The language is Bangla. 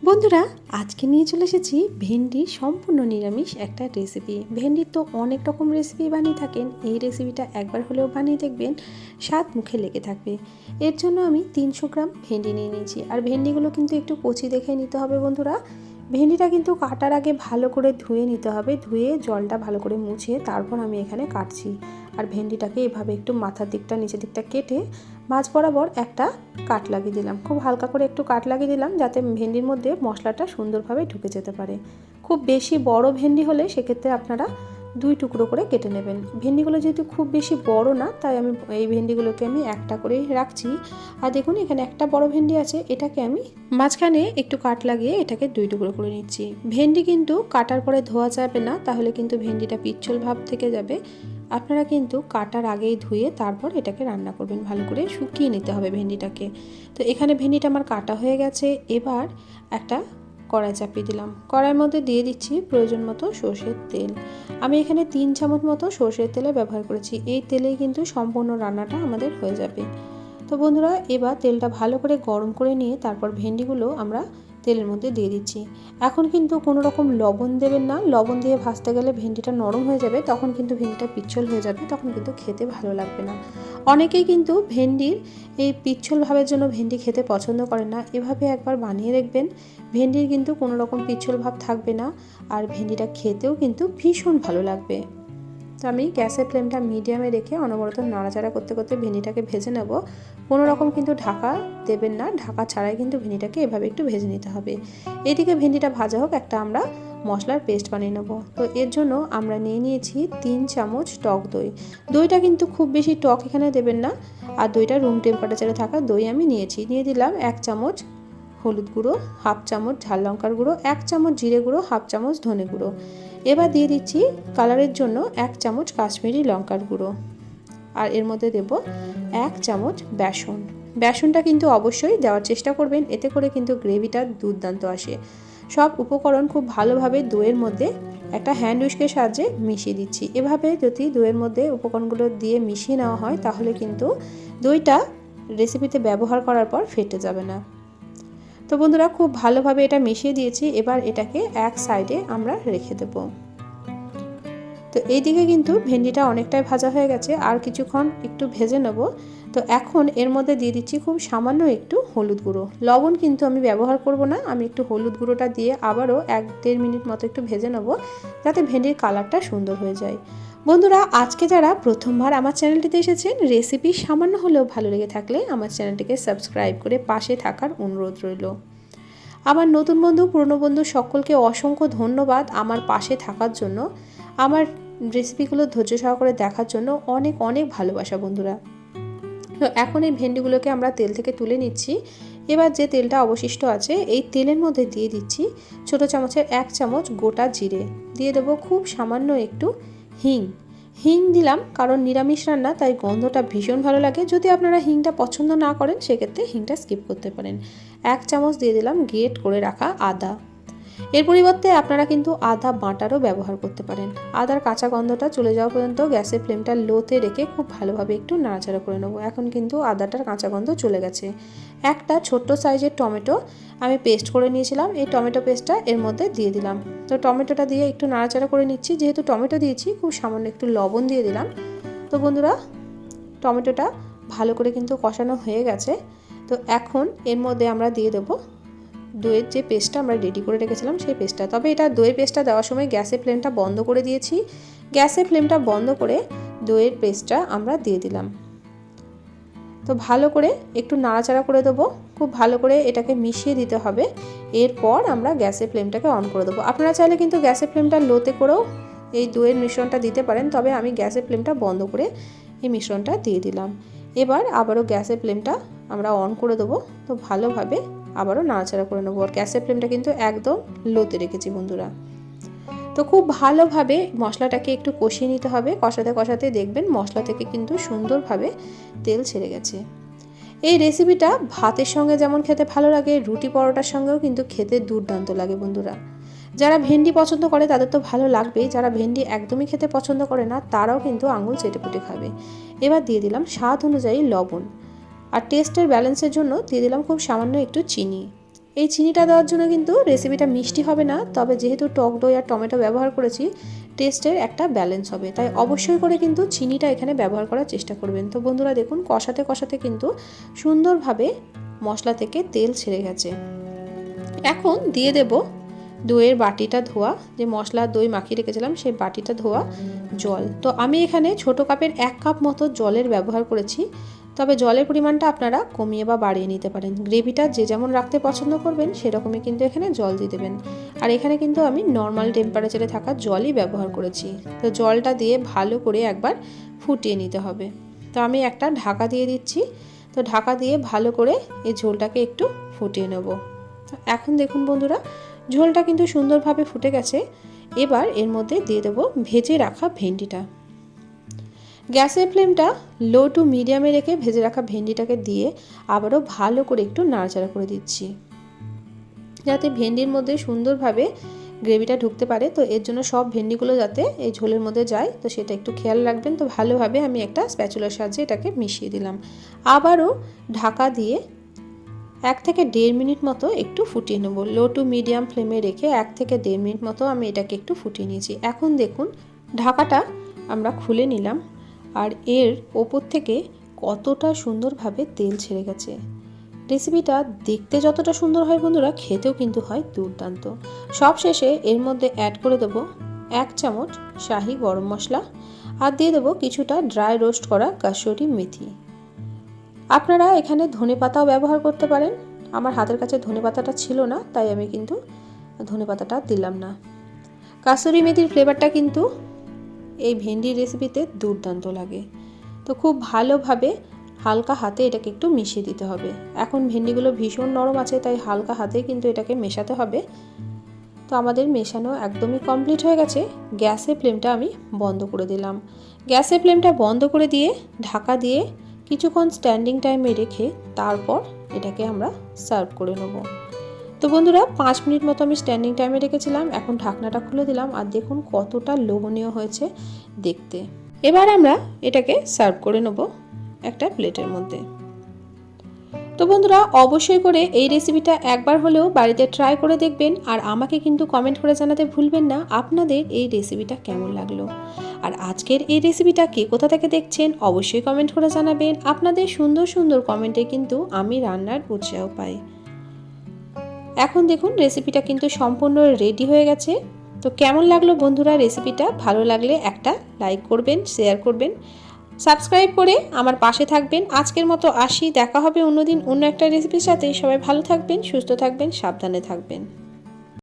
বন্ধুরা, আজকে নিয়ে চলে এসেছি ভেন্ডির সম্পূর্ণ নিরামিষ একটা রেসিপি। ভেন্ডির তো অনেক রকম রেসিপি বানিয়ে থাকেন, এই রেসিপিটা একবার হলেও বানিয়ে দেখবেন, স্বাদ মুখে লেগে থাকবে। এর জন্য আমি 300 গ্রাম ভেন্ডি নিয়ে নিয়েছি। আর ভেন্ডিগুলো কিন্তু একটু কচি দেখে নিতে হবে বন্ধুরা। ভেন্ডিটা কিন্তু কাটার আগে ভালো করে ধুয়ে নিতে হবে, ধুয়ে জলটা ভালো করে মুছে তারপর আমি এখানে কাটছি। আর ভেন্ডিটাকে এভাবে একটু মাথার দিকটা নিচের দিকটা কেটে মাছ বরাবর একটা কাট লাগিয়ে দিলাম। খুব হালকা করে একটু কাট লাগিয়ে দিলাম যাতে ভেন্ডির মধ্যে মশলাটা সুন্দরভাবে ঢুকে যেতে পারে। খুব বেশি বড় ভেন্ডি হলে সেক্ষেত্রে আপনারা 2 টুকরো করে কেটে নেবেন। ভেন্ডিগুলো যেহেতু খুব বেশি বড় না, তাই আমি এই ভেন্ডিগুলোকে আমি একটা করেই রাখছি। আর দেখুন এখানে একটা বড় ভেন্ডি আছে, এটাকে আমি মাঝখানে একটু কাট লাগিয়ে এটাকে 2 টুকরো করে নিচ্ছি। ভেন্ডি কিন্তু কাটার পরে ধোয়া যাবে না, তাহলে কিন্তু ভেন্ডিটা পিচ্ছল ভাব থেকে যাবে। আপনারা কিন্তু কাটার আগেই ধুয়ে তারপর এটাকে রান্না করবেন, ভালো করে শুকিয়ে নিতে হবে ভেন্ডিটাকে। তো এখানে ভেন্ডিটা আমার কাটা হয়ে গেছে। এবার একটা কড়াই চাপিয়ে দিলাম, কড়াইয়ের মধ্যে দিয়ে দিচ্ছি প্রয়োজন মতো সর্ষের তেল। আমি এখানে 3 চামচ মতো সর্ষের তেলে ব্যবহার করেছি। এই তেলেই কিন্তু সম্পূর্ণ রান্নাটা আমাদের হয়ে যাবে। তো বন্ধুরা, এবার তেলটা ভালো করে গরম করে নিয়ে তারপর ভেন্ডিগুলো আমরা তেলের মধ্যে দিয়ে দিচ্ছি। এখন কিন্তু কোনো রকম লবণ দেবেন না, লবণ দিয়ে ভাজতে গেলে ভেন্ডিটা নরম হয়ে যাবে, তখন কিন্তু ভেন্ডিটা পিচ্ছল হয়ে যাবে, তখন কিন্তু খেতে ভালো লাগবে না। অনেকেই কিন্তু ভেন্ডির এই পিচ্ছল ভাবের জন্য ভেন্ডি খেতে পছন্দ করে না। এভাবে একবার বানিয়ে দেখবেন, ভেন্ডির কিন্তু কোনো রকম পিচ্ছল ভাব থাকবে না, আর ভেন্ডিটা খেতেও কিন্তু ভীষণ ভালো লাগবে। তো আমি গ্যাসের ফ্লেমটা মিডিয়ামে রেখে অনবরত নাড়াচাড়া করতে করতে ভেন্ডিটাকে ভেজে নেব। কোনো রকম কিন্তু ঢাকা দেবেন না, ঢাকা ছাড়াই কিন্তু ভেন্ডিটাকে এভাবে একটু ভেজে নিতে হবে। এদিকে ভেন্ডিটা ভাজা হোক, একটা আমরা মশলার পেস্ট বানিয়ে নেব। তো এর জন্য আমরা নিয়ে নিয়েছি 3 চামচ টক দই। দইটা কিন্তু খুব বেশি টক এখানে দেবেন না, আর দইটা রুম টেম্পারেচারে থাকা দই আমি নিয়েছি। নিয়ে দিলাম 1 চামচ হলুদ গুঁড়ো, 1/2 চামচ ঝাল লঙ্কার গুঁড়ো, 1 চামচ জিরে গুঁড়ো, 1/2 চামচ ধনে গুঁড়ো। এবার দিয়ে দিচ্ছি কালারের জন্য 1 চামচ কাশ্মীরি লঙ্কার গুঁড়ো। আর এর মধ্যে দেব 1 চামচ বেসন। বেসনটা কিন্তু অবশ্যই দেওয়ার চেষ্টা করবেন, এতে করে কিন্তু গ্রেভিটা দুর্দান্ত আসে। সব উপকরণ খুব ভালোভাবে দইয়ের মধ্যে একটা হ্যান্ড উইস্কের সাহায্যে মিশিয়ে দিচ্ছি। এভাবে যদি দইয়ের মধ্যে উপকরণগুলো দিয়ে মিশিয়ে নেওয়া হয়, তাহলে কিন্তু দইটা রেসিপিতে ব্যবহার করার পর ফেটে যাবে না। তো বন্ধুরা, খুব ভালোভাবে এটা মিশিয়ে দিয়েছি। এবার এটাকে এক সাইডে আমরা রেখে দেব। তো এইদিকে কিন্তু ভেন্ডিটা অনেকটাই ভাজা হয়ে গেছে, আর কিছুক্ষণ একটু ভেজে নেব। তো এখন এর মধ্যে দিয়ে দিচ্ছি খুব সামান্য একটু হলুদ গুঁড়ো। লবণ কিন্তু আমি ব্যবহার করব না, আমি একটু হলুদ গুঁড়োটা দিয়ে আবারও 1-1.5 মিনিট মতো একটু ভেজে নেব, যাতে ভেন্ডির কালারটা সুন্দর হয়ে যায়। বন্ধুরা, আজকে যারা প্রথমবার আমার চ্যানেলটিতে এসেছেন, রেসিপি সামান্য হলেও ভালো লেগে থাকলে আমার চ্যানেলটিকে সাবস্ক্রাইব করে পাশে থাকার অনুরোধ রইল। আমার নতুন বন্ধু, পুরনো বন্ধু সকলকে অসংখ্য ধন্যবাদ আমার পাশে থাকার জন্য, আমার রেসিপিগুলো ধৈর্য সহকারে দেখার জন্য অনেক অনেক ভালোবাসা বন্ধুরা। তো এখন এই ভেন্ডিগুলোকে আমরা তেল থেকে তুলে নিচ্ছি। এবার যে তেলটা অবশিষ্ট আছে, এই তেলের মধ্যে দিয়ে দিচ্ছি ছোটো চামচের 1 চামচ গোটা জিরে, দিয়ে দেবো খুব সামান্য একটু হিং দিলাম, কারণ নিরামিষ রান্না, তাই গন্ধটা ভীষণ ভালো লাগে। যদি আপনারা হিংটা পছন্দ না করেন, সেক্ষেত্রে হিংটা স্কিপ করতে পারেন। 1 চামচ দিয়ে দিলাম গ্রেট করে রাখা আদা। এর পরিবর্তে আপনারা কিন্তু আদা বাটারও ব্যবহার করতে পারেন। আদার কাঁচা গন্ধটা চলে যাওয়া পর্যন্ত গ্যাসের ফ্লেমটা লোতে রেখে খুব ভালোভাবে একটু নাড়াচাড়া করে নেবো। এখন কিন্তু আদাটার কাঁচা গন্ধ চলে গেছে। একটা ছোট্ট সাইজের টমেটো আমি পেস্ট করে নিয়েছিলাম, এই টমেটো পেস্টটা এর মধ্যে দিয়ে দিলাম। তো টমেটোটা দিয়ে একটু নাড়াচাড়া করে নিচ্ছি। যেহেতু টমেটো দিয়েছি, খুব সামান্য একটু লবণ দিয়ে দিলাম। তো বন্ধুরা, টমেটোটা ভালো করে কিন্তু কষানো হয়ে গেছে। তো এখন এর মধ্যে আমরা দিয়ে দেবো দইয়ের যে পেস্টটা আমরা রেডি করে রেখেছিলাম, সেই পেস্টটা। তবে এটা দইয়ের পেস্টটা দেওয়ার সময় গ্যাসের ফ্লেমটা বন্ধ করে দিয়েছি। গ্যাসের ফ্লেমটা বন্ধ করে দইয়ের পেস্টটা আমরা দিয়ে দিলাম। তো ভালো করে একটু নাড়াচাড়া করে দেবো, খুব ভালো করে এটাকে মিশিয়ে দিতে হবে। এরপর আমরা গ্যাসের ফ্লেমটাকে অন করে দেবো। আপনারা চাইলে কিন্তু গ্যাসের ফ্লেমটা লোতে করেও এই দইয়ের মিশ্রণটা দিতে পারেন, তবে আমি গ্যাসের ফ্লেমটা বন্ধ করে এই মিশ্রণটা দিয়ে দিলাম। এবার আবারও গ্যাসের ফ্লেমটা আমরা অন করে দেবো। তো ভালোভাবে আবারও নাড়াচাড়া করে নেবো। আর গ্যাসের ফ্লেমটা কিন্তু একদম লোতে রেখেছি বন্ধুরা। তো খুব ভালোভাবে মশলাটাকে একটু কষিয়ে নিতে হবে। কষাতে কষাতে দেখবেন মশলা থেকে কিন্তু সুন্দরভাবে তেল ছেড়ে গেছে। এই রেসিপিটা ভাতের সঙ্গে যেমন খেতে ভালো লাগে, রুটি পরোটার সঙ্গেও কিন্তু খেতে দুর্দান্ত লাগে বন্ধুরা। যারা ভেন্ডি পছন্দ করে তাদের তো ভালো লাগবেই, যারা ভেন্ডি একদমই খেতে পছন্দ করে না, তারাও কিন্তু আঙুল চেটেপুটে খাবে। এবার দিয়ে দিলাম স্বাদ অনুযায়ী লবণ, আর টেস্টের ব্যালেন্সের জন্য দিয়ে দিলাম খুব সামান্য একটু চিনি। এই চিনিটা দেওয়ার জন্য কিন্তু রেসিপিটা মিষ্টি হবে না, তবে যেহেতু টক দই আর টমেটো ব্যবহার করেছি টেস্টের একটা ব্যালেন্স হবে, তাই অবশ্যই করে কিন্তু চিনিটা এখানে ব্যবহার করার চেষ্টা করবেন। তো বন্ধুরা দেখুন কষাতে কষাতে কিন্তু সুন্দরভাবে মশলা থেকে তেল ছেড়ে গেছে। এখন দিয়ে দেব দইয়ের বাটিটা ধোয়া, যে মশলা দই মাখিয়ে রেখেছিলাম সেই বাটিটা ধোয়া জল। তো আমি এখানে ছোটো কাপের 1 কাপ মতো জলের ব্যবহার করেছি, তবে জলের পরিমাণটা আপনারা কমিয়ে বা বাড়িয়ে নিতে পারেন। গ্রেভিটা যে যেমন রাখতে পছন্দ করবেন সেরকমই কিন্তু এখানে জল দিয়ে দেবেন। আর এখানে কিন্তু আমি নর্মাল টেম্পারেচারে থাকা জলই ব্যবহার করেছি। তো জলটা দিয়ে ভালো করে একবার ফুটিয়ে নিতে হবে। তো আমি একটা ঢাকা দিয়ে দিচ্ছি। তো ঢাকা দিয়ে ভালো করে এই ঝোলটাকে একটু ফুটিয়ে নেব। এখন দেখুন বন্ধুরা ঝোলটা কিন্তু সুন্দরভাবে ফুটে গেছে। এবার এর মধ্যে দিয়ে দেবো ভেজে রাখা ভেন্ডিটা। গ্যাসের ফ্লেমটা লো টু মিডিয়ামে রেখে ভেজে রাখা ভেন্ডিটাকে দিয়ে আবারও ভালো করে একটু নাড়াচাড়া করে দিচ্ছি, যাতে ভেন্ডির মধ্যে সুন্দরভাবে গ্রেভিটা ঢুকতে পারে। তো এর জন্য সব ভেন্ডিগুলো যাতে এই ঝোলের মধ্যে যায়, তো সেটা একটু খেয়াল রাখবেন। তো ভালোভাবে আমি একটা স্প্যাচুলার সাহায্যে এটাকে মিশিয়ে দিলাম। আবারও ঢাকা দিয়ে 1 থেকে 1.5 মিনিট মতো একটু ফুটিয়ে নেব। লো টু মিডিয়াম ফ্লেমে রেখে 1 থেকে 1.5 মিনিট মতো আমি এটাকে একটু ফুটিয়ে নিয়েছি। এখন দেখুন ঢাকাটা আমরা খুলে নিলাম, আর এর ওপর থেকে কতটা সুন্দরভাবে তেল ছেড়ে গেছে। রেসিপিটা দেখতে যতটা সুন্দর হয় বন্ধুরা, খেতেও কিন্তু হয় দুর্দান্ত। সব শেষে এর মধ্যে অ্যাড করে দেব 1 চামচ শাহি গরম মশলা, আর দিয়ে দেবো কিছুটা ড্রাই রোস্ট করা কাসুরি মেথি। আপনারা এখানে ধনেপাতাও ব্যবহার করতে পারেন। আমার হাতের কাছে ধনেপাতাটা ছিল না, তাই আমি কিন্তু ধনেপাতাটা দিলাম না। কাসুরি মেথির ফ্লেভারটা কিন্তু এই ভেন্ডির রেসিপিতে দুর্দান্ত লাগে। তো খুব ভালোভাবে হালকা হাতে এটাকে একটু মিশিয়ে দিতে হবে। এখন ভেন্ডিগুলো ভীষণ নরম আছে, তাই হালকা হাতে কিন্তু এটাকে মেশাতে হবে। তো আমাদের মেশানো একদমই কমপ্লিট হয়ে গেছে। গ্যাসের ফ্লেমটা আমি বন্ধ করে দিলাম। গ্যাসের ফ্লেমটা বন্ধ করে দিয়ে ঢাকা দিয়ে কিছুক্ষণ স্ট্যান্ডিং টাইমে রেখে তারপর এটাকে আমরা সার্ভ করে নেব। তো বন্ধুরা 5 মিনিট মতো আমি স্ট্যান্ডিং টাইমে রেখেছিলাম। এখন ঢাকনাটা খুলে দিলাম, আর দেখুন কতটা লোভনীয় হয়েছে দেখতে। এবার আমরা এটাকে সার্ভ করে নেব একটা প্লেটের মধ্যে। তো বন্ধুরা অবশ্যই করে এই রেসিপিটা একবার হলেও বাড়িতে ট্রাই করে দেখবেন, আর আমাকে কিন্তু কমেন্ট করে জানাতে ভুলবেন না আপনাদের এই রেসিপিটা কেমন লাগলো। আর আজকের এই রেসিপিটা কে কোথা থেকে দেখছেন অবশ্যই কমেন্ট করে জানাবেন। আপনাদের সুন্দর সুন্দর কমেন্টে কিন্তু আমি রান্নার উৎসাহ পাই। এখন দেখুন রেসিপিটা কিন্তু সম্পূর্ণ রেডি হয়ে গেছে। তো কেমন লাগলো বন্ধুরা রেসিপিটা? ভালো লাগলে একটা লাইক করবেন, শেয়ার করবেন, সাবস্ক্রাইব করে আমার পাশে থাকবেন। আজকের মতো আসি, দেখা হবে অন্যদিন অন্য একটা রেসিপির সাথে। সবাই ভালো থাকবেন, সুস্থ থাকবেন, সাবধানে থাকবেন।